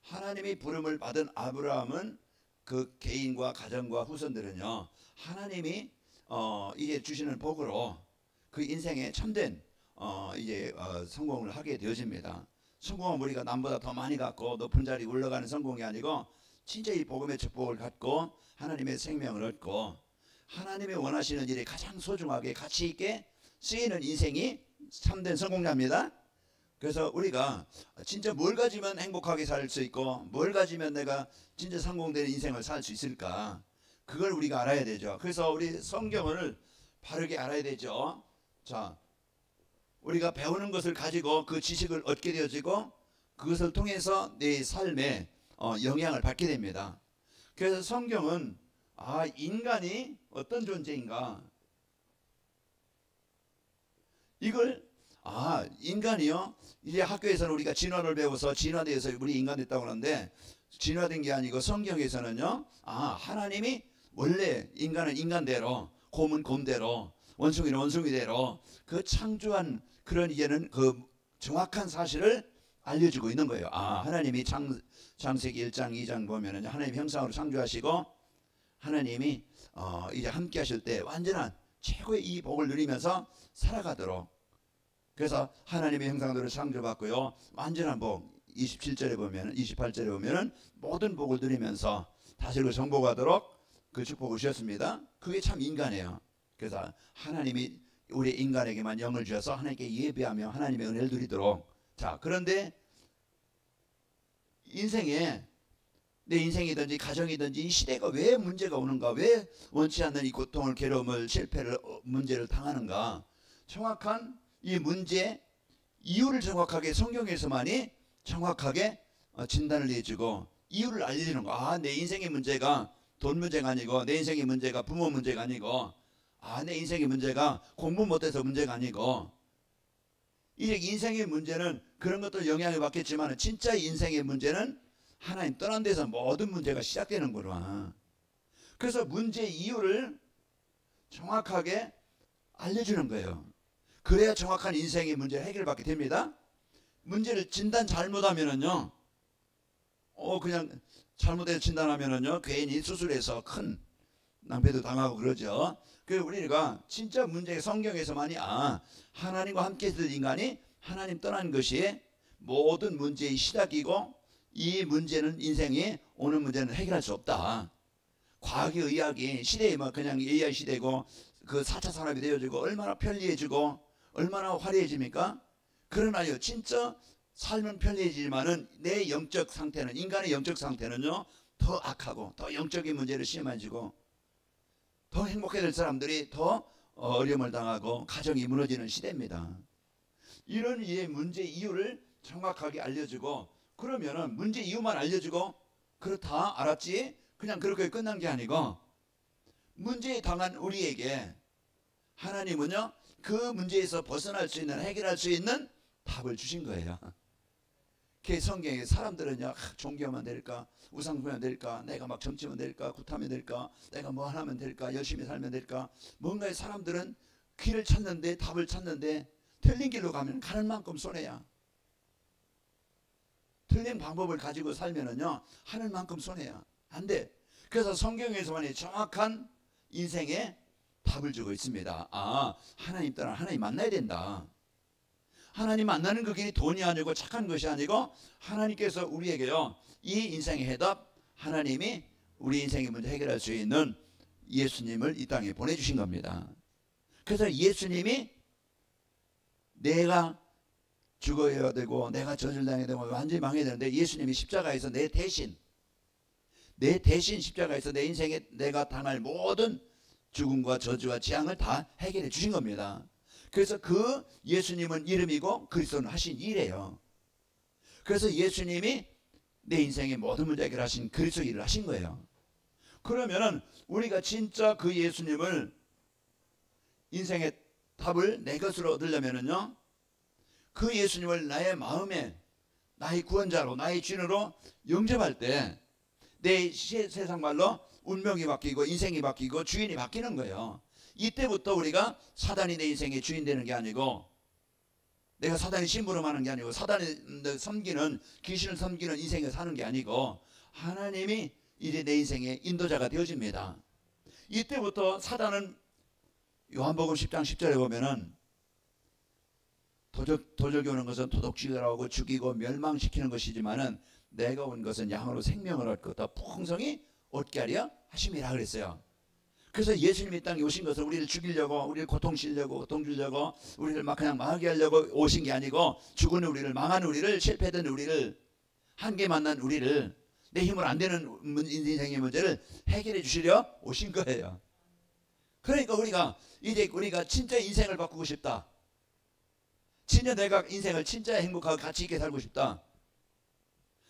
하나님이 부름을 받은 아브라함은 그 개인과 가정과 후손들은요, 하나님이 이제 주시는 복으로 그 인생에 참된 성공을 하게 되어집니다. 성공은 우리가 남보다 더 많이 갖고 높은 자리 올라가는 성공이 아니고 진짜 이 복음의 축복을 갖고 하나님의 생명을 얻고 하나님이 원하시는 일에 가장 소중하게 가치 있게 쓰이는 인생이 참된 성공자입니다. 그래서 우리가 진짜 뭘 가지면 행복하게 살 수 있고 뭘 가지면 내가 진짜 성공되는 인생을 살 수 있을까, 그걸 우리가 알아야 되죠. 그래서 우리 성경을 바르게 알아야 되죠. 자, 우리가 배우는 것을 가지고 그 지식을 얻게 되어지고 그것을 통해서 내 삶에 영향을 받게 됩니다. 그래서 성경은 인간이 어떤 존재인가, 이걸 인간이요, 이제 학교에서는 우리가 진화를 배워서 진화되어서 우리 인간 됐다고 하는데, 진화된 게 아니고 성경에서는요, 하나님이 원래 인간은 인간대로, 곰은 곰대로, 원숭이는 원숭이대로 그 창조한 그런 이제는 그 정확한 사실을 알려주고 있는 거예요. 하나님이 창세기 1장 2장 보면은 하나님 형상으로 창조하시고 하나님이 이제 함께 하실 때 완전한 최고의 이 복을 누리면서 살아가도록, 그래서 하나님의 형상대로 창조받고요, 완전한 복 27절에 보면 28절에 보면은 모든 복을 누리면서 다스리고 정복하도록 그 축복을 주셨습니다. 그게 참 인간이에요. 그래서 하나님이 우리 인간에게만 영을 주셔서 하나님께 예배하며 하나님의 은혜를 누리도록. 자, 그런데 인생에, 내 인생이든지 가정이든지 이 시대가 왜 문제가 오는가, 왜 원치 않는 이 고통을, 괴로움을, 실패를, 문제를 당하는가, 정확한 이 문제 이유를 정확하게 성경에서만이 정확하게 진단을 내주고 이유를 알려주는 거. 내 인생의 문제가 돈 문제가 아니고, 내 인생의 문제가 부모 문제가 아니고, 내 인생의 문제가 공부 못해서 문제가 아니고, 이제 인생의 문제는 그런 것도 영향을 받겠지만 진짜 인생의 문제는 하나님 떠난 데서 모든 문제가 시작되는 거라. 그래서 문제 이유를 정확하게 알려주는 거예요. 그래야 정확한 인생의 문제 해결받게 됩니다. 문제를 진단 잘못하면은요, 그냥 잘못해서 진단하면은요, 괜히 수술해서 큰 낭패도 당하고 그러죠. 그래서 우리가 진짜 문제, 성경에서만이 하나님과 함께 있을 인간이 하나님 떠난 것이 모든 문제의 시작이고, 이 문제는 인생이 오는 문제는 해결할 수 없다. 과학의 의학이 시대에 그냥 AI 시대고 그 4차 산업이 되어지고 얼마나 편리해지고 얼마나 화려해집니까? 그러나요, 진짜 삶은 편리해지지만은 내 영적 상태는, 인간의 영적 상태는요, 더 악하고 더 영적인 문제를 심해지고 더 행복해야 될 사람들이 더 어려움을 당하고 가정이 무너지는 시대입니다. 이런 문제 이유를 정확하게 알려주고, 그러면은 문제 이유만 알려주고 그렇다 알았지, 그냥 그렇게 끝난 게 아니고, 문제에 당한 우리에게 하나님은요, 그 문제에서 벗어날 수 있는, 해결할 수 있는 답을 주신 거예요. 그 성경에 사람들은요, 존경하면 될까, 우상하면 될까, 내가 막 점치면 될까, 굿하면 될까, 내가 뭐 하면 될까, 열심히 살면 될까, 뭔가에 사람들은 길을 찾는데, 답을 찾는데 틀린 길로 가면 가는 만큼 손해야. 틀린 방법을 가지고 살면은요, 하는 만큼 손해야. 안 돼. 그래서 성경에서만이 정확한 인생의 답을 주고 있습니다. 하나님 따라 하나님 만나야 된다. 하나님 만나는 그 길이 돈이 아니고 착한 것이 아니고, 하나님께서 우리에게요, 이 인생의 해답, 하나님이 우리 인생의 문제 해결할 수 있는 예수님을 이 땅에 보내주신 겁니다. 그래서 예수님이 내가 죽어야 되고 내가 저질당해야 되고 완전히 망해야 되는데, 예수님이 십자가에서 내 대신 십자가에서 내 인생에 내가 당할 모든 죽음과 저주와 재앙을 다 해결해 주신 겁니다. 그래서 그 예수님은 이름이고 그리스도는 하신 일이에요. 그래서 예수님이 내 인생의 모든 문제 해결하신 그리스도 일을 하신 거예요. 그러면은 우리가 진짜 그 예수님을, 인생의 답을 내 것으로 얻으려면은요, 그 예수님을 나의 마음에 나의 구원자로, 나의 주인으로 영접할 때 내 세상 말로 운명이 바뀌고 인생이 바뀌고 주인이 바뀌는 거예요. 이때부터 우리가 사단이 내 인생의 주인 되는 게 아니고 내가 사단이 심부름하는 게 아니고 사단을 섬기는 귀신을 섬기는 인생을 사는 게 아니고 하나님이 이제 내 인생의 인도자가 되어집니다. 이때부터 사단은 요한복음 10장 10절에 보면은 도적이 오는 것은 도둑질하고 죽이고 멸망시키는 것이지만은 내가 온 것은 양으로 생명을 얻고 더 풍성히 얻게 하려 하심이라 그랬어요. 그래서 예수님이 이 땅에 오신 것은 우리를 죽이려고, 우리를 고통 주려고, 우리를 막 그냥 망하게 하려고 오신 게 아니고 죽은 우리를, 망한 우리를, 실패된 우리를, 한계 만난 우리를, 내 힘으로 안 되는 인생의 문제를 해결해 주시려 오신 거예요. 그러니까 우리가 진짜 인생을 바꾸고 싶다. 진짜 내가 인생을 진짜 행복하고 가치 있게 살고 싶다.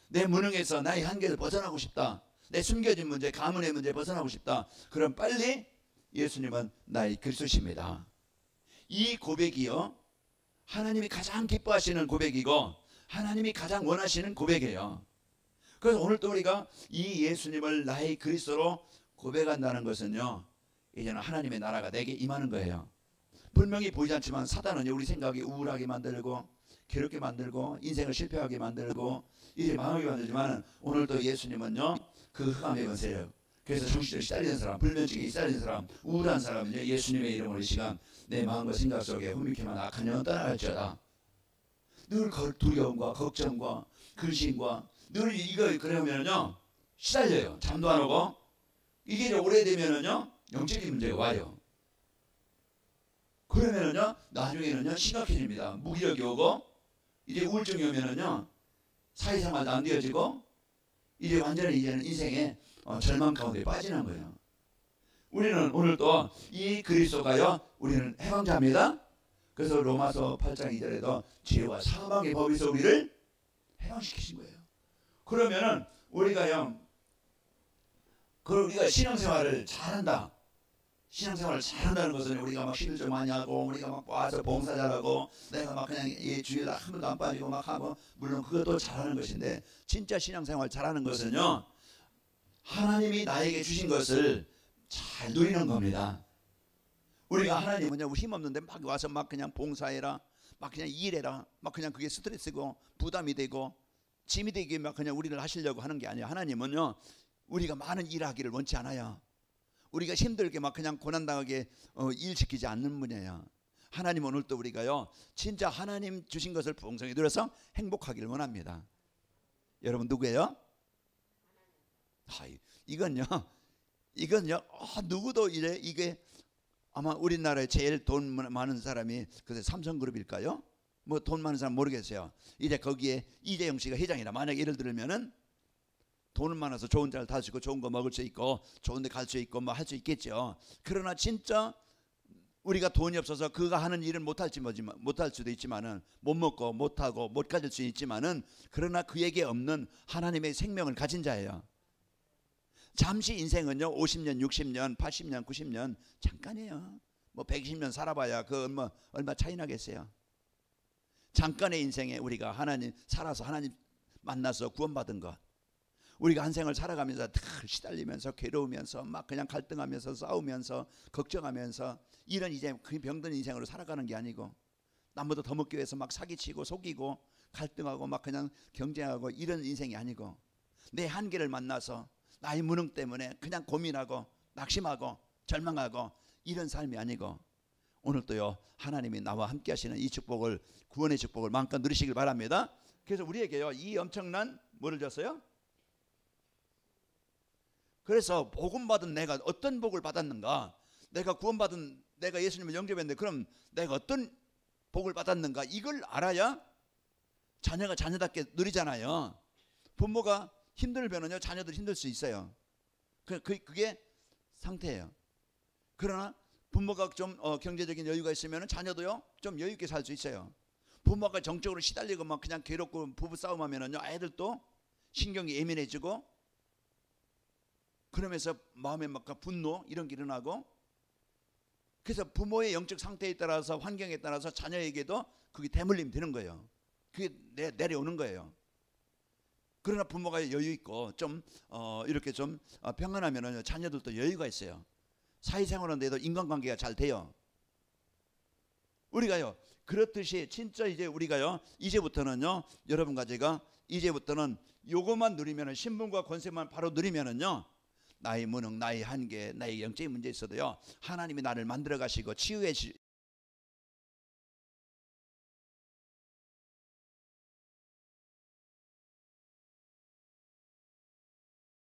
내 무능에서 나의 한계를 벗어나고 싶다. 내 숨겨진 문제, 가문의 문제 벗어나고 싶다. 그럼 빨리 예수님은 나의 그리스도십니다. 이 고백이요, 하나님이 가장 기뻐하시는 고백이고 하나님이 가장 원하시는 고백이에요. 그래서 오늘 또 우리가 이 예수님을 나의 그리스도로 고백한다는 것은요, 이제는 하나님의 나라가 내게 임하는 거예요. 분명히 보이지 않지만 사단은 우리 생각이 우울하게 만들고 괴롭게 만들고 인생을 실패하게 만들고 이제 망하게 만들지만 오늘도 예수님은요, 그 흑암의 권세예요. 그래서 정신을 시달리는 사람, 불면증에 시달리는 사람, 우울한 사람은요, 예수님의 이름으로 이 시간 내 마음과 생각 속에 hum익히만 악한 영은 떠나갈지어다. 늘 두려움과 걱정과 근심과 늘 이거 그러면은요 시달려요. 잠도 안 오고. 이게 이제 오래되면은요 영적인 문제가 와요. 그러면은요 나중에는요 심각해집니다. 무기력이 오고 이제 우울증이 오면은요 사회생활도 안 되어지고 이제 완전히 이제는 인생의 절망 가운데 빠지는 거예요. 우리는 오늘 또 이 그리스도가요 우리는 해방자입니다. 그래서 로마서 8장 2절에도 죄와 사망의 법에서 우리를 해방시키신 거예요. 그러면은 우리가 신앙생활을 잘한다. 신앙생활을 잘한다는 것은 우리가 막 시를 좀 많이 하고 우리가 막 와서 봉사 잘하고 내가 막 그냥 주일날 한 번도 안 빠지고 막 하고 물론 그것도 잘하는 것인데 진짜 신앙생활 잘하는 것은요 하나님이 나에게 주신 것을 잘 누리는 겁니다. 우리가 하나님은요 힘없는데 막 와서 막 그냥 봉사해라, 막 그냥 일해라, 막 그냥 그게 스트레스고 부담이 되고 짐이 되게 막 그냥 우리를 하시려고 하는 게 아니에요. 하나님은요 우리가 많은 일하기를 원치 않아요. 우리가 힘들게 막 그냥 고난당하게 일 시키지 않는 분이에요. 하나님 오늘도 우리가요 진짜 하나님 주신 것을 풍성히 누려서 행복하기를 원합니다. 여러분 누구예요? 이건요 누구도 이게 아마 우리나라에 제일 돈 많은 사람이 글쎄 삼성그룹일까요? 뭐 돈 많은 사람 모르겠어요. 이제 거기에 이재용 씨가 회장이라 만약에 예를 들면은 돈은 많아서 좋은 데를 탈 수 있고 좋은 거 먹을 수 있고 좋은 데 갈 수 있고 뭐 할 수 있겠죠. 그러나 진짜 우리가 돈이 없어서 그가 하는 일은 못할 수도 있지만은 못 먹고 못 하고 못 가질 수 있지만은 그러나 그에게 없는 하나님의 생명을 가진 자예요. 잠시 인생은요 50년 60년 80년 90년 잠깐이에요. 뭐 120년 살아봐야 그 얼마 차이 나겠어요. 잠깐의 인생에 우리가 하나님 살아서 하나님 만나서 구원받은 것, 우리가 한 생을 살아가면서 다 시달리면서 괴로우면서 막 그냥 갈등하면서 싸우면서 걱정하면서 이런 이제 그 병든 인생으로 살아가는 게 아니고 남보다 더 먹기 위해서 막 사기치고 속이고 갈등하고 막 그냥 경쟁하고 이런 인생이 아니고 내 한계를 만나서 나의 무능 때문에 그냥 고민하고 낙심하고 절망하고 이런 삶이 아니고 오늘도요 하나님이 나와 함께 하시는 이 축복을, 구원의 축복을 마음껏 누리시길 바랍니다. 그래서 우리에게요 이 엄청난 뭐를 줬어요? 그래서 복음 받은 내가 어떤 복을 받았는가, 내가 구원받은 내가 예수님을 영접했는데 그럼 내가 어떤 복을 받았는가 이걸 알아야 자녀가 자녀답게 누리잖아요. 부모가 힘들면은요 자녀들 힘들 수 있어요. 그게 상태예요. 그러나 부모가 좀 경제적인 여유가 있으면 자녀도요 좀 여유 있게 살 수 있어요. 부모가 정적으로 시달리고 막 그냥 괴롭고 부부 싸움하면은요 애들도 신경이 예민해지고 그러면서 마음에 막 분노 이런 게 일어나고, 그래서 부모의 영적 상태에 따라서 환경에 따라서 자녀에게도 그게 대물림이 되는 거예요. 그게 내려오는 거예요. 그러나 부모가 여유 있고 좀 이렇게 좀 평안하면은 자녀들도 여유가 있어요. 사회생활하는데도 인간관계가 잘 돼요. 우리가요 그렇듯이 진짜 이제 우리가요, 이제부터는요, 여러분과 제가 이제부터는 요것만 누리면은, 신분과 권세만 바로 누리면은요, 나의 무능, 나의 한계, 나의 영적인 문제 있어도요, 하나님이 나를 만들어 가시고 치유해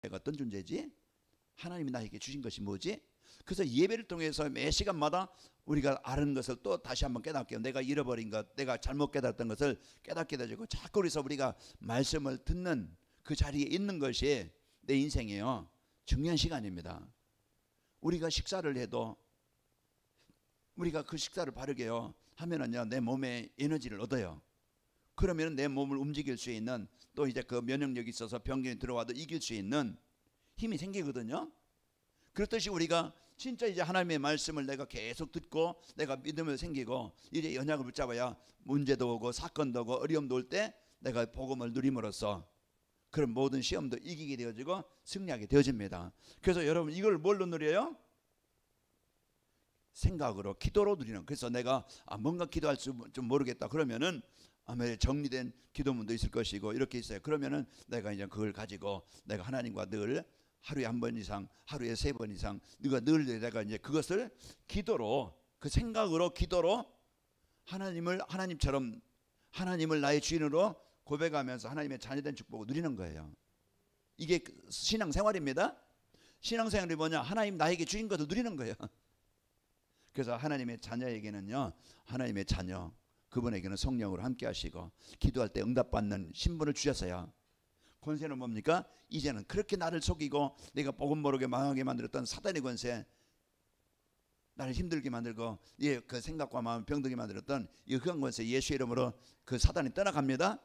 내가 어떤 존재지? 하나님이 나에게 주신 것이 뭐지? 그래서 예배를 통해서 매 시간마다 우리가 아는 것을 또 다시 한번 깨닫게요. 내가 잃어버린 것, 내가 잘못 깨달았던 것을 깨닫게 되고, 자꾸 그래서 우리가 말씀을 듣는 그 자리에 있는 것이 내 인생이에요. 중요한 시간입니다. 우리가 식사를 해도 우리가 그 식사를 바르게요 하면은요, 내 몸에 에너지를 얻어요. 그러면 내 몸을 움직일 수 있는, 또 이제 그 면역력이 있어서 병균이 들어와도 이길 수 있는 힘이 생기거든요. 그렇듯이 우리가 진짜 이제 하나님의 말씀을 내가 계속 듣고 내가 믿음을 생기고 이제 연약을 붙잡아야 문제도 오고 사건도 오고 어려움도 올 때 내가 복음을 누림으로써 그런 모든 시험도 이기게 되어지고 승리하게 되어집니다. 그래서 여러분, 이걸 뭘로 누려요? 생각으로, 기도로 누리는. 그래서 내가 뭔가 기도할 줄 좀 모르겠다 그러면은 아마 정리된 기도문도 있을 것이고 이렇게 있어요. 그러면은 내가 이제 그걸 가지고 내가 하나님과 늘 하루에 한 번 이상, 하루에 3번 이상, 늘 내가 이제 그것을 기도로, 그 생각으로, 기도로 하나님을, 하나님처럼 하나님을 나의 주인으로 고백하면서 하나님의 자녀된 축복을 누리는 거예요. 이게 신앙생활입니다. 신앙생활이 뭐냐? 하나님 나에게 주신 것을 누리는 거예요. 그래서 하나님의 자녀에게는요, 하나님의 자녀, 그분에게는 성령으로 함께 하시고 기도할 때 응답받는 신분을 주셨어요. 권세는 뭡니까? 이제는 그렇게 나를 속이고 내가 복음 모르게 망하게 만들었던 사단의 권세, 나를 힘들게 만들고 그 생각과 마음 병들게 만들었던 이 흑암 권세, 예수 이름으로 그 사단이 떠나갑니다.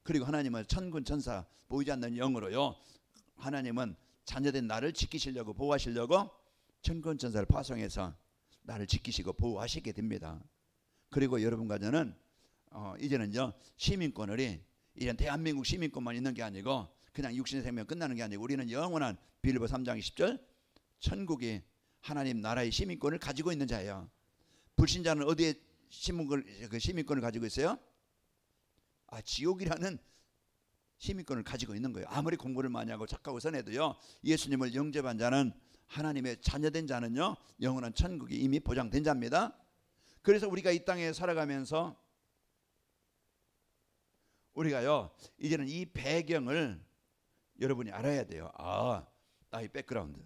그리고 하나님은 천군 천사, 보이지 않는 영으로요, 하나님은 자녀된 나를 지키시려고, 보호하시려고 천군 천사를 파송해서 나를 지키시고 보호하시게 됩니다. 그리고 여러분과 저는 이제는요, 시민권을 이제 대한민국 시민권만 있는 게 아니고 그냥 육신의 생명 끝나는 게 아니고 우리는 영원한, 빌립보 3장 20절, 천국이 하나님 나라의 시민권을 가지고 있는 자예요. 불신자는 어디에 시민권을 가지고 있어요? 지옥이라는 시민권을 가지고 있는 거예요. 아무리 공부를 많이 하고 착하고 선해도요, 예수님을 영접한 자는, 하나님의 자녀된 자는요, 영원한 천국이 이미 보장된 자입니다. 그래서 우리가 이 땅에 살아가면서 우리가요, 이제는 이 배경을 여러분이 알아야 돼요. 나의 백그라운드.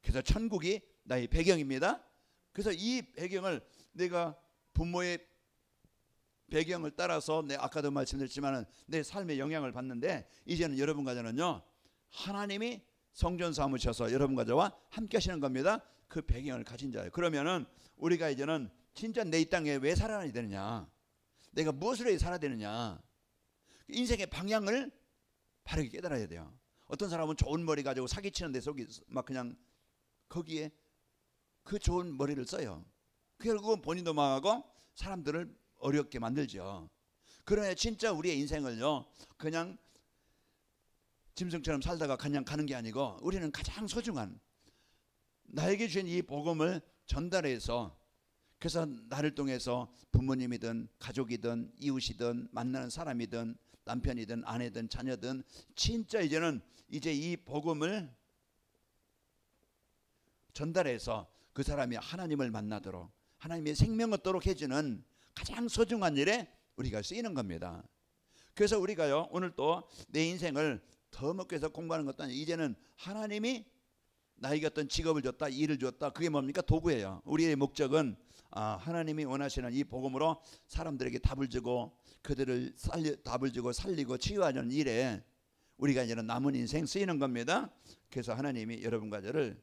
그래서 천국이 나의 배경입니다. 그래서 이 배경을, 내가 부모의 배경을 따라서 아까도 말씀드렸지만 내 삶에 영향을 받는데, 이제는 여러분과 저는요, 하나님이 성전 삼으셔서 여러분과 저와 함께 하시는 겁니다. 그 배경을 가진 자예요. 그러면은 우리가 이제는 진짜 내 이 땅에 왜 살아야 되느냐, 내가 무엇을 위해 살아야 되느냐, 인생의 방향을 바르게 깨달아야 돼요. 어떤 사람은 좋은 머리 가지고 사기치는 데 속이 막 그냥 거기에 그 좋은 머리를 써요. 결국은 본인도 망하고 사람들을 어렵게 만들죠. 그러나 진짜 우리의 인생을요, 그냥 짐승처럼 살다가 그냥 가는 게 아니고 우리는 가장 소중한, 나에게 주신 이 복음을 전달해서, 그래서 나를 통해서 부모님이든 가족이든 이웃이든 만나는 사람이든 남편이든 아내든 자녀든 진짜 이제는 이제 이 복음을 전달해서 그 사람이 하나님을 만나도록, 하나님의 생명 얻도록 해주는 가장 소중한 일에 우리가 쓰이는 겁니다. 그래서 우리가요, 오늘 또 내 인생을 더 먹기 위해서 공부하는 것도 아니고, 이제는 하나님이 나에게 어떤 직업을 줬다, 일을 줬다, 그게 뭡니까? 도구예요. 우리의 목적은 하나님이 원하시는 이 복음으로 사람들에게 답을 주고 그들을 답을 주고 살리고 치유하는 일에 우리가 이제는 남은 인생 쓰이는 겁니다. 그래서 하나님이 여러분과 저를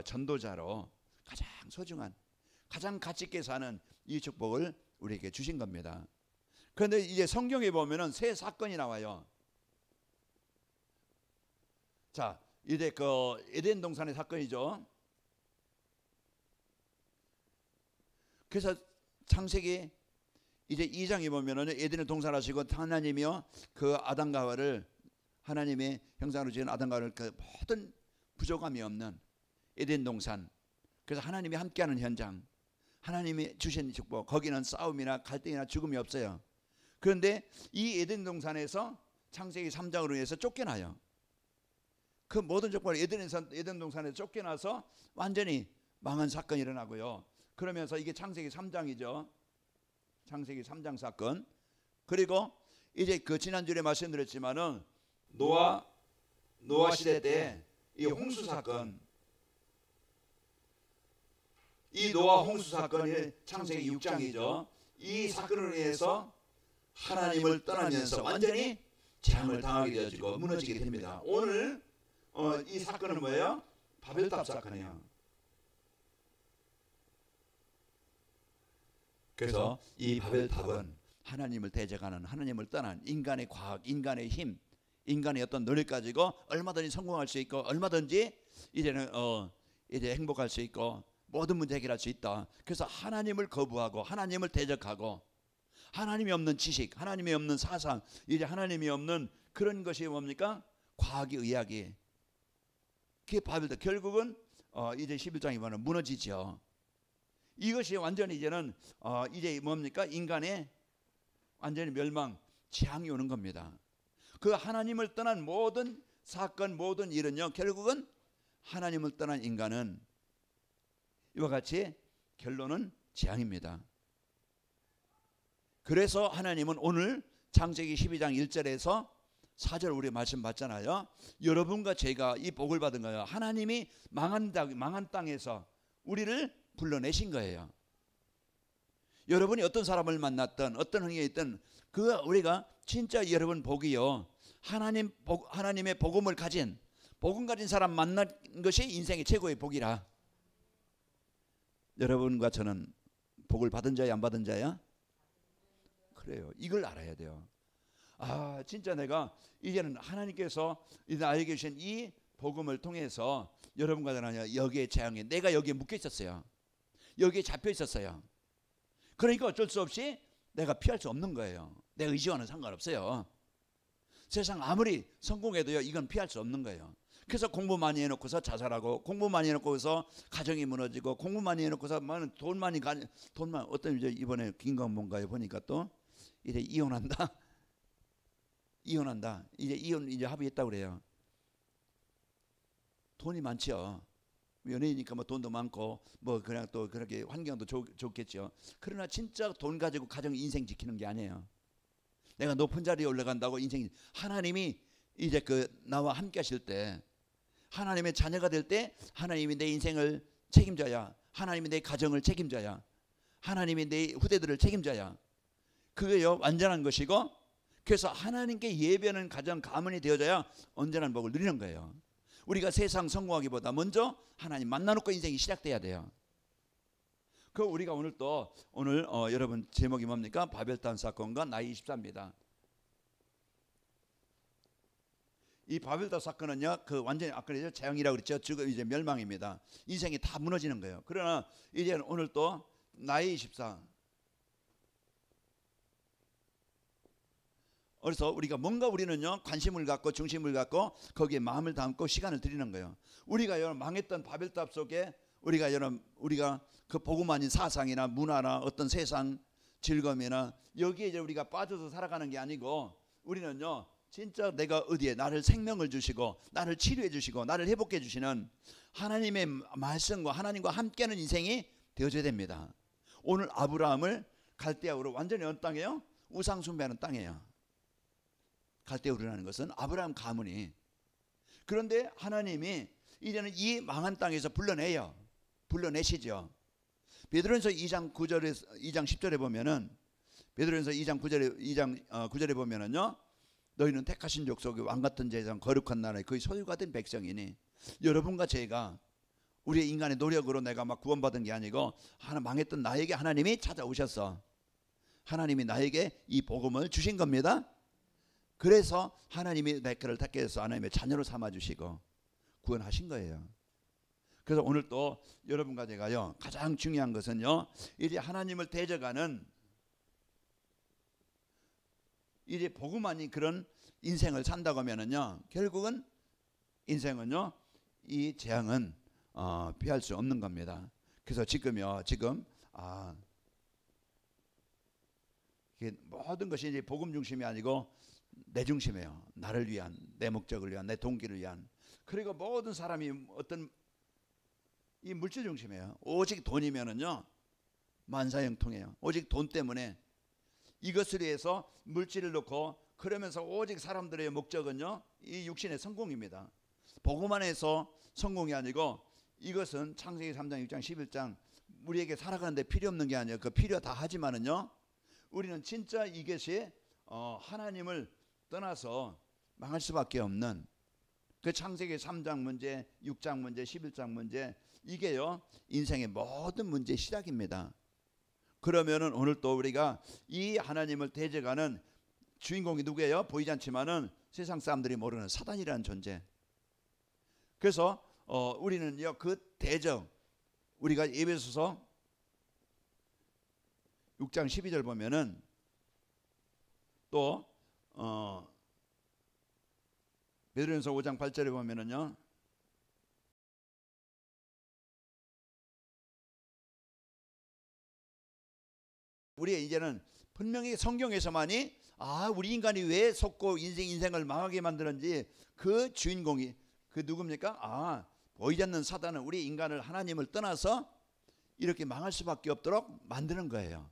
전도자로 가장 소중한, 가장 가치 있게 사는 이 축복을 우리에게 주신 겁니다. 그런데 이제 성경에 보면은 세 사건이 나와요. 자, 이제 그 에덴 동산의 사건이죠. 그래서 창세기 이제 2장에 보면은 에덴을 동산하시고 하나님이요, 그 아담과 하와를, 하나님의 형상으로 지은 아담과 하와를 그 모든 부족함이 없는 에덴 동산, 그래서 하나님이 함께하는 현장, 하나님이 주신 축복, 거기는 싸움이나 갈등이나 죽음이 없어요. 그런데 이 에덴 동산에서 창세기 3장으로 해서 쫓겨나요. 그 모든 조건을 에덴 동산에서 쫓겨나서 완전히 망한 사건이 일어나고요. 그러면서 이게 창세기 3장이죠. 창세기 3장 사건. 그리고 이제 그 지난주에 말씀드렸지만은 노아 시대 때 이 홍수 사건, 이 노아 홍수 사건이 창세기 6장이죠. 이 사건으로 인해서 하나님을 떠나면서 완전히 재앙을 당하게 되어지고 무너지게 됩니다. 오늘 이 사건은 뭐예요? 바벨탑 사건이에요. 그래서 이 바벨탑은 하나님을 대적하는, 하나님을 떠난 인간의 과학, 인간의 힘, 인간의 어떤 노력 가지고 얼마든지 성공할 수 있고 얼마든지 이제는 이제 행복할 수 있고 모든 문제 해결할 수 있다. 그래서 하나님을 거부하고 하나님을 대적하고 하나님이 없는 지식, 하나님이 없는 사상, 이제 하나님이 없는 그런 것이 뭡니까? 과학의 의학이. 그게 바벨탑. 결국은 이제 11장에 보면 무너지죠. 이것이 완전히 이제는 이제 뭡니까? 인간의 완전히 멸망, 재앙이 오는 겁니다. 그 하나님을 떠난 모든 사건, 모든 일은요, 결국은 하나님을 떠난 인간은 이와 같이 결론은 재앙입니다. 그래서 하나님은 오늘 창세기 12장 1절에서 4절 우리 말씀 봤잖아요. 여러분과 제가 이 복을 받은 거예요. 하나님이 망한 땅에서 우리를 불러내신 거예요. 여러분이 어떤 사람을 만났든 어떤 행위에 있든 그 우리가 진짜 여러분 복이요. 하나님의 복음을 가진, 복음 가진 사람 만난 것이 인생의 최고의 복이라. 여러분과 저는 복을 받은 자야 안 받은 자야? 그래요. 이걸 알아야 돼요. 아, 진짜 내가 이제는 하나님께서 나에게 주신 이 복음을 통해서 여러분과 저는 여기에 재앙에 내가 여기에 묶여 있었어요. 여기에 잡혀 있었어요. 그러니까 어쩔 수 없이 내가 피할 수 없는 거예요. 내가 의지와는 상관없어요. 세상 아무리 성공해도요, 이건 피할 수 없는 거예요. 그래서 공부 많이 해놓고서 자살하고, 공부 많이 해놓고서 가정이 무너지고, 공부 많이 해놓고서 돈만 어떤 이번에 김건모인가에 보니까 또 이제 이혼한다. 이제 합의했다고 그래요. 돈이 많죠. 연예인이니까 뭐 돈도 많고 뭐 그냥 또 그렇게 환경도 좋겠죠. 그러나 진짜 돈 가지고 가정 인생 지키는 게 아니에요. 내가 높은 자리에 올라간다고 인생, 하나님이 이제 나와 함께 하실 때, 하나님의 자녀가 될 때 하나님이 내 인생을 책임져야, 하나님이 내 가정을 책임져야, 하나님이 내 후대들을 책임져야, 그게요 완전한 것이고, 그래서 하나님께 예배하는 가정 가문이 되어져야 온전한 복을 누리는 거예요. 우리가 세상 성공하기보다 먼저 하나님 만나놓고 인생이 시작돼야 돼요. 그 우리가 오늘 여러분 제목이 뭡니까? 바벨탑 사건과 나이 24입니다. 이 바벨탑 사건은요, 완전히 아까 재앙이라고 그랬죠. 지금 이제 멸망입니다. 인생이 다 무너지는 거예요. 그러나 이제 오늘 또 나이 24. 그래서 우리가 뭔가 우리는요 관심을 갖고 중심을 갖고 거기에 마음을 담고 시간을 들이는 거예요. 우리가 여러분 망했던 바벨탑 속에 우리가 그 복음 아닌 사상이나 문화나 어떤 세상 즐거움이나 여기에 이제 우리가 빠져서 살아가는 게 아니고, 우리는요 진짜 내가 어디에 나를 생명을 주시고 나를 치료해 주시고 나를 회복해 주시는 하나님의 말씀과 하나님과 함께하는 인생이 되어져야 됩니다. 오늘 아브라함을 갈대아우로 완전히 어느 땅이에요? 우상 숭배하는 땅이에요. 갈대우르라는 것은 아브라함 가문이. 그런데 하나님이 이제는 이 망한 땅에서 불러내시죠. 베드로전서 2장 10절에 보면은, 베드로전서 2장 9절에 보면은요, 너희는 택하신 족속의 왕 같은 제사장 거룩한 나라의 그의 소유가 된 백성이니, 여러분과 제가 우리의 인간의 노력으로 내가 막 구원받은 게 아니고 망했던 나에게 하나님이 찾아오셨어. 하나님이 나에게 이 복음을 주신 겁니다. 그래서 하나님이 내 거를 택해 해서 하나님의 자녀로 삼아주시고 구원하신 거예요. 그래서 오늘 또 여러분과 제가요 가장 중요한 것은요, 이제 하나님을 대적하는 이제 복음 아닌 그런 인생을 산다고 하면은요, 결국은 인생은요 이 재앙은 피할 수 없는 겁니다. 그래서 지금 이게 모든 것이 이제 복음 중심이 아니고 내 중심이에요. 나를 위한, 내 목적을 위한, 내 동기를 위한. 그리고 모든 사람이 어떤 이 물질 중심이에요. 오직 돈이면은요 만사형통해요. 오직 돈 때문에 이것을 위해서 물질을 놓고 그러면서 오직 사람들의 목적은요 이 육신의 성공입니다. 복음 안에서 성공이 아니고 이것은 창세기 3장 6장 11장 우리에게 살아가는데 필요 없는 게 아니에요. 그 필요 다 하지만은요 우리는 진짜 이것이 하나님을 떠나서 망할 수밖에 없는 그 창세기 3장 문제, 6장 문제, 11장 문제 이게요 인생의 모든 문제의 시작입니다. 그러면은 오늘 또 우리가 이 하나님을 대적하는 주인공이 누구예요? 보이지 않지만은 세상 사람들이 모르는 사단이라는 존재. 그래서 우리는요 그 대적 우리가 에베소서 6장 12절 보면은 또 베드로전서 5장 8절에 보면은요 우리 이제는 분명히 성경에서만이 우리 인간이 왜 속고 인생을 망하게 만드는지 그 주인공이 그 누굽니까? 보이지 않는 사단은 우리 인간을 하나님을 떠나서 이렇게 망할 수밖에 없도록 만드는 거예요.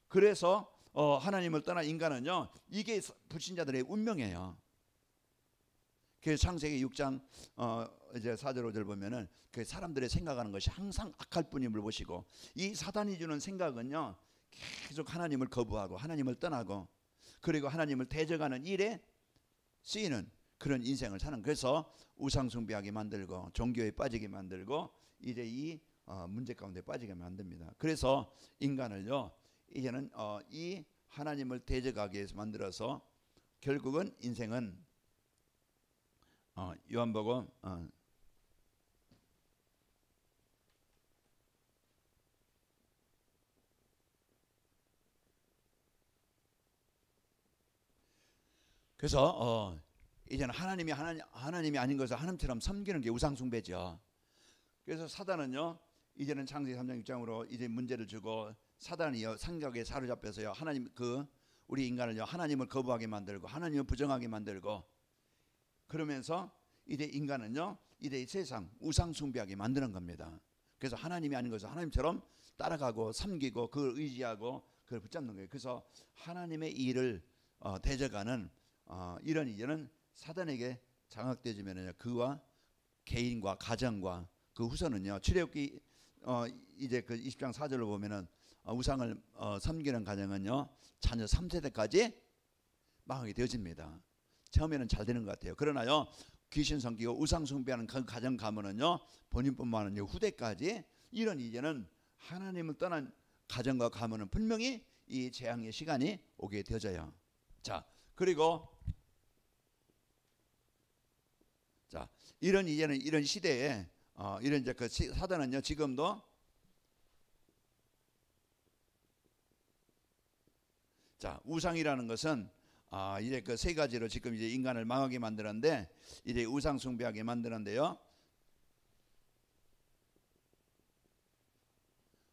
그래서 하나님을 떠난 인간은요 이게 불신자들의 운명이에요. 그 창세기 6장 이제 4절 5절 보면은 그 사람들의 생각하는 것이 항상 악할 뿐임을 보시고 이 사단이 주는 생각은요 계속 하나님을 거부하고 하나님을 떠나고 그리고 하나님을 대적하는 일에 쓰이는 그런 인생을 사는 그래서 우상 숭배하게 만들고 종교에 빠지게 만들고 이제 이 문제 가운데 빠지게 만듭니다. 그래서 인간을요 이제는 이 하나님을 대적하기 위해서 만들어서 결국은 인생은 요한복음 그래서 이제는 하나님이 아닌 것을 하나님처럼 섬기는 게 우상숭배죠. 그래서 사단은요 이제는 창세기 3장 6장으로 이제 문제를 주고 사단이요 생각에 사로잡혀서요 하나님 우리 인간을요 하나님을 거부하게 만들고 하나님을 부정하게 만들고 그러면서 이제 인간은요 이제 이 세상 우상 숭배하게 만드는 겁니다. 그래서 하나님이 아닌 것을 하나님처럼 따라가고 섬기고 그걸 의지하고 그걸 붙잡는 거예요. 그래서 하나님의 일을 대적하는 이런 이제는 사단에게 장악되지면은요 그와 개인과 가정과 그 후손은요 출애굽기 이제 그 20장 4절을 보면은 우상을 섬기는 가정은요 자녀 3세대까지 망하게 되어집니다. 처음에는 잘 되는 것 같아요. 그러나요 귀신 섬기고 우상 숭배하는 그 가정 가면은요 본인뿐만 아니라 후대까지 이런 이제는 하나님을 떠난 가정과 가면은 분명히 이 재앙의 시간이 오게 되어져요. 자 그리고 자 이런 이제는 이런 시대에 이런 이제 그 사단은요 지금도 자 우상이라는 것은 이제 그 세 가지로 지금 이제 인간을 망하게 만드는데 이제 우상 숭배하게 만드는데요.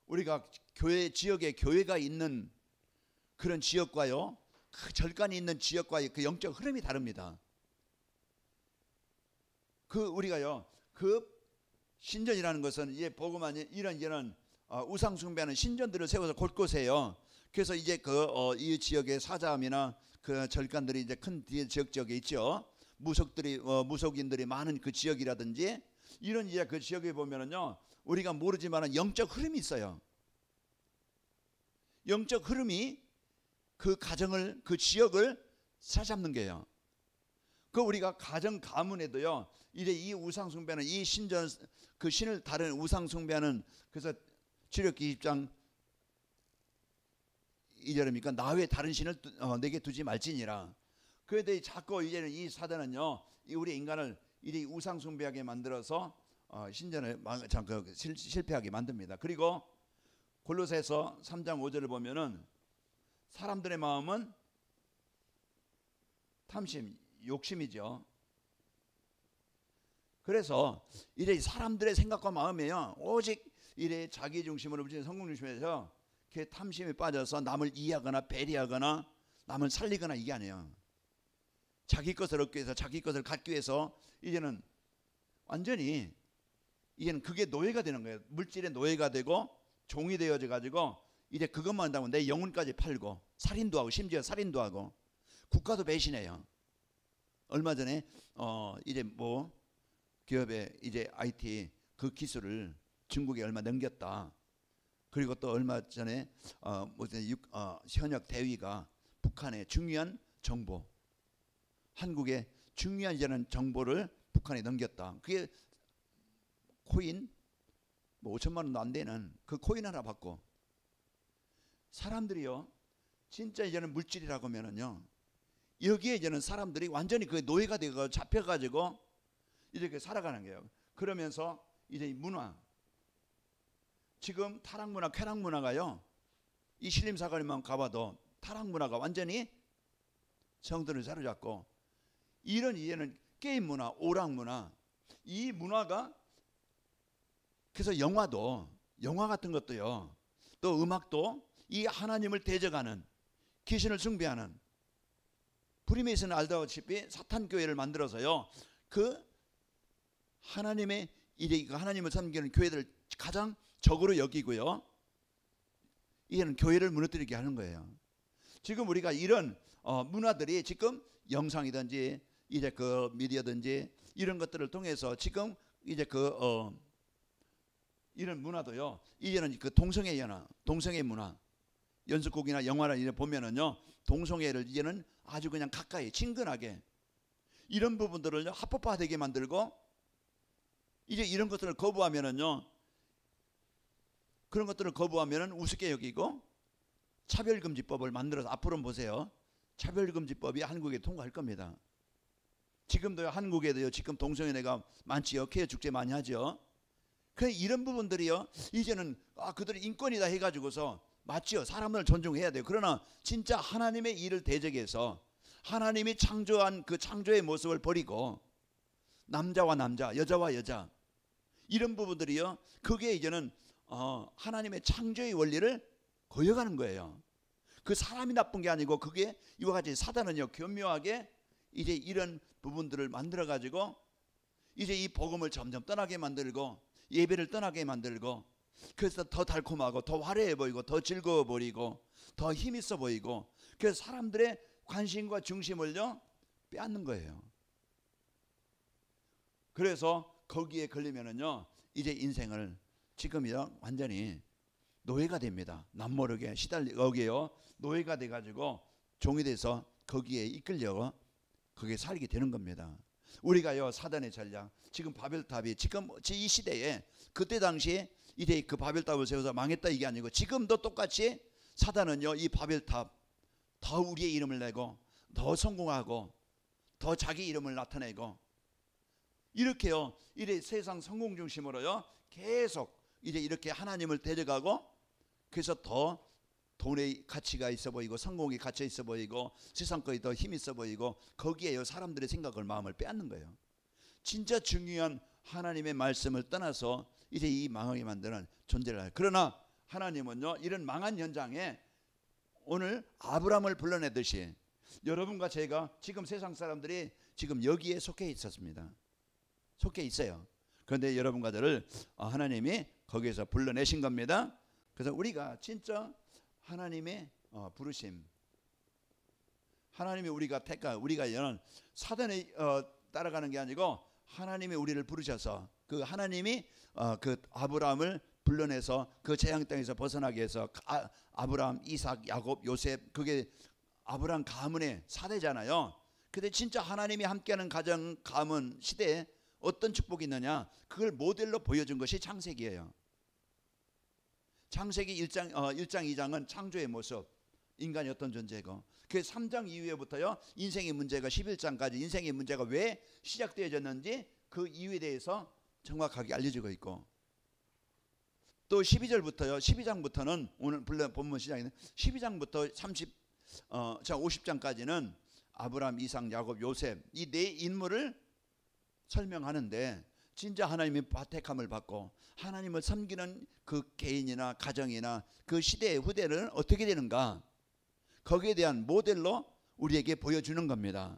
우리가 교회 지역에 교회가 있는 그런 지역과요 그 절간이 있는 지역과의 그 영적 흐름이 다릅니다. 그 우리가요 그 신전이라는 것은 이제 복음 안에 이런 우상 숭배하는 신전들을 세워서 곳곳에요. 그래서 이제 이 지역의 사자함이나 그 절간들이 이제 큰 지역에 있죠. 무속인들이 많은 그 지역이라든지 이런 이제 그 지역에 보면은요 우리가 모르지만은 영적 흐름이 있어요. 영적 흐름이 그 가정을 그 지역을 사잡는 게요. 그 우리가 가정 가문에도요 이제 이 우상 숭배는 이 신전 그 신을 다른 우상 숭배하는 그래서 출애굽기 20장 2절입니까? 나 외에 다른 신을 내게 두지 말지니라. 그런데 자꾸 이제는 이 사단은요 우리 인간을 이제 우상 숭배하게 만들어서 신전을 실패하게 만듭니다. 그리고 골로새서 3장 5절을 보면은 사람들의 마음은 탐심, 욕심이죠. 그래서 이제 사람들의 생각과 마음이요 오직 이래 자기 중심으로 붙인 성공 중심에서 그 탐심에 빠져서 남을 이해하거나 배려하거나 남을 살리거나 이게 아니에요. 자기 것을 얻기 위해서 자기 것을 갖기 위해서 이제는 완전히 이제는 그게 노예가 되는 거예요. 물질의 노예가 되고 종이 되어져 가지고 이제 그것만 한다고 내 영혼까지 팔고 살인도 하고 심지어 살인도 하고 국가도 배신해요. 얼마 전에 이제 뭐 기업에 이제 IT 그 기술을 중국에 얼마 넘겼다. 그리고 또 얼마 전에 무슨 현역 대위가 북한의 중요한 정보, 한국의 중요한 이제는 정보를 북한에 넘겼다. 그게 코인 뭐 5천만 원도 안 되는 그 코인 하나 받고 사람들이요 진짜 이제는 물질이라고 하면은요 여기에 이제는 사람들이 완전히 그 노예가 되고 잡혀가지고 이렇게 살아가는 거예요. 그러면서 이제 이 문화 지금 타락문화 쾌락문화가요 이 신림사거리만 가봐도 타락문화가 완전히 성도를 사로잡고 이런 이제는 게임문화 오락문화 이 문화가 그래서 영화 같은 것도요 또 음악도 이 하나님을 대적하는 귀신을 숭배하는 프리메이슨은 알다시피 사탄 교회를 만들어서요 그 하나님의 이제 하나님을 섬기는 교회들을 가장 적으로 여기고요 이제는 교회를 무너뜨리게 하는 거예요. 지금 우리가 이런 문화들이 지금 영상이든지 이제 그 미디어든지 이런 것들을 통해서 지금 이제 이런 문화도요 이제는 그 동성애 연화 동성애 문화 연습곡이나 영화를 이제 보면은요 동성애를 이제는 아주 그냥 가까이 친근하게 이런 부분들을 합법화되게 만들고 이제 이런 것들을 거부하면은요 그런 것들을 거부하면은 우습게 여기고 차별금지법을 만들어서 앞으로 보세요 차별금지법이 한국에 통과할 겁니다. 지금도 한국에도요 지금 동성애가 많지요. 케어 축제 많이 하죠. 그 이런 부분들이요 이제는 그들이 인권이다 해가지고서 맞지요. 사람을 존중해야 돼요. 그러나 진짜 하나님의 일을 대적해서 하나님이 창조한 그 창조의 모습을 버리고 남자와 남자 여자와 여자 이런 부분들이요 그게 이제는 하나님의 창조의 원리를 거역하는 거예요. 그 사람이 나쁜 게 아니고 그게 이와 같이 사단은요 교묘하게 이제 이런 부분들을 만들어 가지고 이제 이 복음을 점점 떠나게 만들고 예배를 떠나게 만들고 그래서 더 달콤하고 더 화려해 보이고 더 즐거워 보이고 더 힘있어 보이고 그래서 사람들의 관심과 중심을요 빼앗는 거예요. 그래서 거기에 걸리면은요 이제 인생을 지금이요 완전히 노예가 됩니다. 남모르게 거기에요 노예가 돼가지고 종이 돼서 거기에 이끌려 거기에 살게 되는 겁니다. 우리가요 사단의 전략 지금 바벨탑이 지금 이 시대에 그때 당시에 이제 그 바벨탑을 세워서 망했다 이게 아니고 지금도 똑같이 사단은요 이 바벨탑 더 우리의 이름을 내고 더 성공하고 더 자기 이름을 나타내고 이렇게요 이래 세상 성공 중심으로요 계속 이제 이렇게 하나님을 대적하고 그래서 더 돈의 가치가 있어 보이고 성공이 가치 있어 보이고 세상 거에 더 힘 있어 보이고 거기에요 사람들의 생각을 마음을 빼앗는 거예요. 진짜 중요한 하나님의 말씀을 떠나서 이제 이 망하게 만드는 존재를 해요. 그러나 하나님은요 이런 망한 현장에 오늘 아브라함을 불러내듯이 여러분과 제가 지금 세상 사람들이 지금 여기에 속해 있었습니다. 속해 있어요. 그런데 여러분과 저를 하나님이 거기에서 불러내신 겁니다. 그래서 우리가 진짜 하나님의 부르심 하나님이 우리가 우리가 이런 사단에 따라가는 게 아니고 하나님이 우리를 부르셔서 그 하나님이 그 아브라함을 불러내서 그 재앙 땅에서 벗어나게 해서 아브라함, 이삭, 야곱, 요셉 그게 아브라함 가문의 사대잖아요. 근데 진짜 하나님이 함께하는 가정 가문 시대에 어떤 축복이 있느냐 그걸 모델로 보여준 것이 창세기예요. 창세기 1장 2장은 창조의 모습 인간이 어떤 존재고 그 3장 이후에부터요 인생의 문제가 11장까지 인생의 문제가 왜 시작되어졌는지 그 이유에 대해서 정확하게 알려지고 있고 또 12절부터요 12장부터는 오늘 본문 시작인데 12장부터 50장까지는 아브라함, 이삭, 야곱, 요셉 이 네 인물을 설명하는데 진짜 하나님의 택함을 받고 하나님을 섬기는 그 개인이나 가정이나 그 시대의 후대는 어떻게 되는가, 거기에 대한 모델로 우리에게 보여주는 겁니다.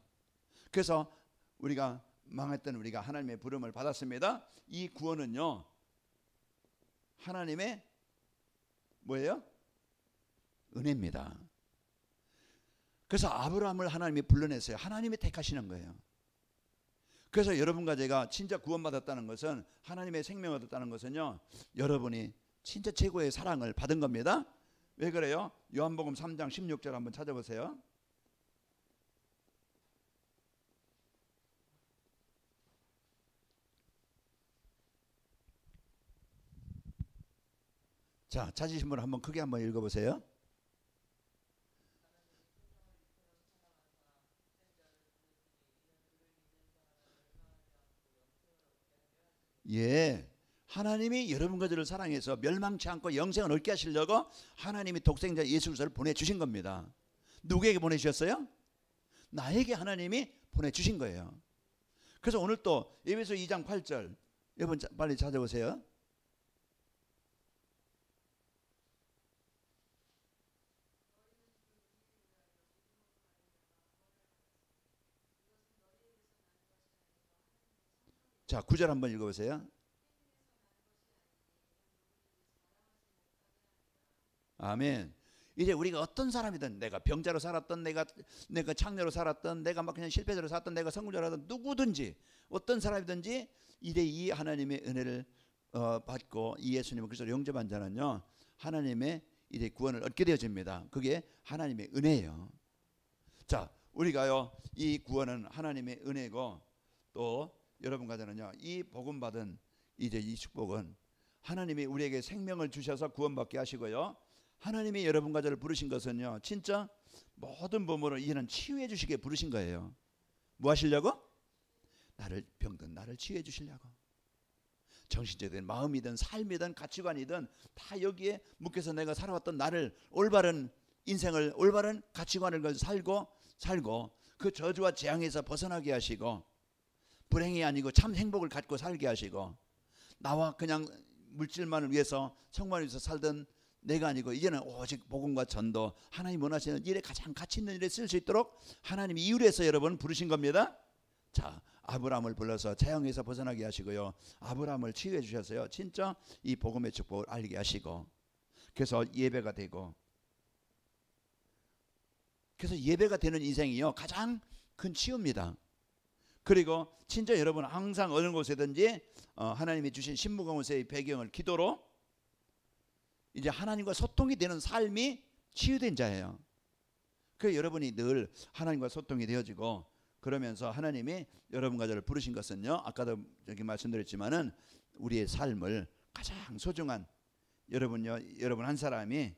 그래서 우리가 망했던 우리가 하나님의 부름을 받았습니다. 이 구원은요, 하나님의 뭐예요? 은혜입니다. 그래서 아브라함을 하나님이 불러냈어요. 하나님이 택하시는 거예요. 그래서 여러분과 제가 진짜 구원받았다는 것은, 하나님의 생명을 얻었다는 것은요, 여러분이 진짜 최고의 사랑을 받은 겁니다. 왜 그래요? 요한복음 3장 16절 한번 찾아보세요. 자, 찾으신 분 한번 크게 한번 읽어보세요. 예, 하나님이 여러분과 저를 사랑해서 멸망치 않고 영생을 얻게 하시려고 하나님이 독생자 예수 그리스도를 보내주신 겁니다. 누구에게 보내주셨어요? 나에게 하나님이 보내주신 거예요. 그래서 오늘 또 에베소 2장 8절 여러분 빨리 찾아보세요. 자, 9절 한번 읽어보세요. 아멘. 이제 우리가 어떤 사람이든, 내가 병자로 살았던, 내가 창녀로 살았던, 내가 막 그냥 실패자로 살았던, 내가 성공자로 살았던, 누구든지 어떤 사람이든지 이제 이 하나님의 은혜를 받고 이 예수님을 그리스도로 영접한 자는요, 하나님의 이제 구원을 얻게 되어집니다. 그게 하나님의 은혜예요. 자, 우리가요, 이 구원은 하나님의 은혜고, 또 여러분과 저는요, 이 복음 받은 이제 이 축복은 하나님이 우리에게 생명을 주셔서 구원받게 하시고요, 하나님이 여러분과 저를 부르신 것은요, 진짜 모든 범으로 이제는 치유해 주시게 부르신 거예요. 뭐 하시려고? 나를, 병든 나를 치유해 주시려고. 정신적인 마음이든 삶이든 가치관이든 다 여기에 묶여서 내가 살아왔던 나를, 올바른 인생을, 올바른 가치관을 살고 그 저주와 재앙에서 벗어나게 하시고, 불행이 아니고 참 행복을 갖고 살게 하시고, 나와 그냥 물질만을 위해서 성만을 위해서 살던 내가 아니고 이제는 오직 복음과 전도, 하나님 원하시는 일에 가장 가치 있는 일에 쓸 수 있도록 하나님이 이유를 해서 여러분 부르신 겁니다. 자, 아브라함을 불러서 재앙에서 벗어나게 하시고요, 아브라함을 치유해 주셨어요. 진짜 이 복음의 축복을 알게 하시고, 그래서 예배가 되고, 그래서 예배가 되는 인생이요, 가장 큰 치유입니다. 그리고 진짜 여러분 항상 어느 곳에든지 하나님이 주신 신부공의의 배경을 기도로 이제 하나님과 소통이 되는 삶이 치유된 자예요. 그래서 여러분이 늘 하나님과 소통이 되어지고, 그러면서 하나님이 여러분과 저를 부르신 것은요, 아까도 여기 말씀드렸지만은 우리의 삶을 가장 소중한, 여러분 한 사람이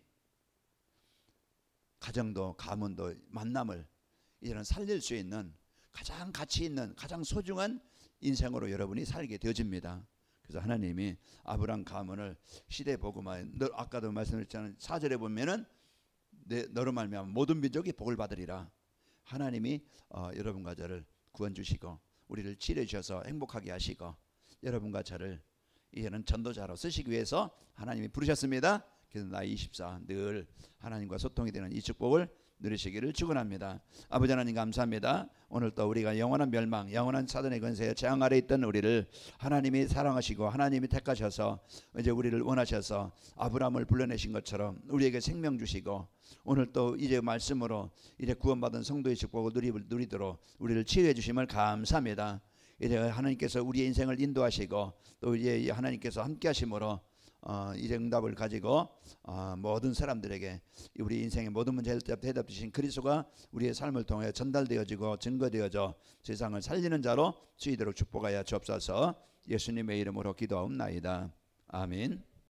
가정도 가문도 만남을 이제는 살릴 수 있는 가장 가치 있는, 가장 소중한 인생으로 여러분이 살게 되어집니다. 그래서 하나님이 아브라함 가문을 시대 복음화에, 아까도 말씀드렸잖아요. 4절에 보면은 너로 말미암아 모든 민족이 복을 받으리라. 하나님이 여러분과 저를 구원 주시고 우리를 치료해 주셔서 행복하게 하시고, 여러분과 저를 이제는 전도자로 쓰시기 위해서 하나님이 부르셨습니다. 그래서 나이 24 늘 하나님과 소통이 되는 이 축복을 누리시기를 축원합니다. 아버지 하나님 감사합니다. 오늘 또 우리가 영원한 멸망, 영원한 사단의 권세에 재앙 아래 있던 우리를 하나님이 사랑하시고 하나님이 택하셔서 이제 우리를 원하셔서 아브라함을 불러내신 것처럼 우리에게 생명 주시고, 오늘 또 이제 말씀으로 이제 구원받은 성도의 축복을 누리도록 우리를 치유해 주심을 감사합니다. 이제 하나님께서 우리의 인생을 인도하시고 또 이제 하나님께서 함께 하심으로 이제 응답을 가지고 모든 사람들에게 우리 인생의 모든 문제에 대답 주신 그리스도가 우리의 삶을 통해 전달되어지고 증거되어져 세상을 살리는 자로 쓰이도록 축복하여 주옵소서. 예수님의 이름으로 기도하옵나이다. 아멘.